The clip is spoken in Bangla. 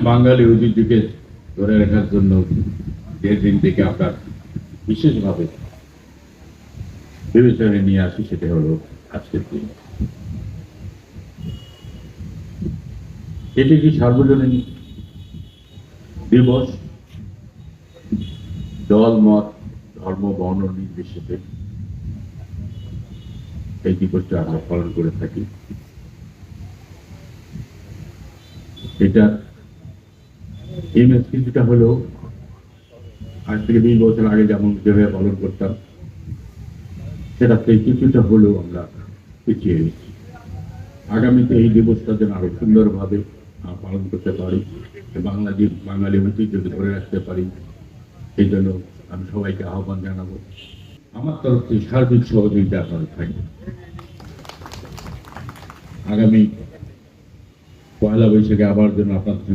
বাঙালি ঐতিহ্যকে ধরে রাখার জন্য যে দিন থেকে আপনার বিশেষভাবে বিবেচনায় নিয়ে আসি সেটা হলো আজকের দিন। এটি কি সার্বজনীন দিবস, দল মত ধর্ম বর্ণ নির্বিশেষে এই দিবসটা আমরা পালন করে থাকি। এটার ইমেজ কিছুটা হলেও আজ থেকে 20 বছর আগে যেমন যেভাবে পালন করতাম সেটা থেকে কিছুটা হলেও আমরা পিছিয়ে গেছি। আগামীতে এই দিবসটা যেন আরো সুন্দরভাবে পালন করতে পারি, বাঙালি ঐতিহ্যকে ধরে রাখতে পারি, এই জন্য আমি সবাইকে আহ্বান জানাবো। আমার তরফ থেকে সার্বিক সহযোগিতা আপনাদের থাকবে। আগামী পয়লা বৈশাখে আবার যেন আপনাদের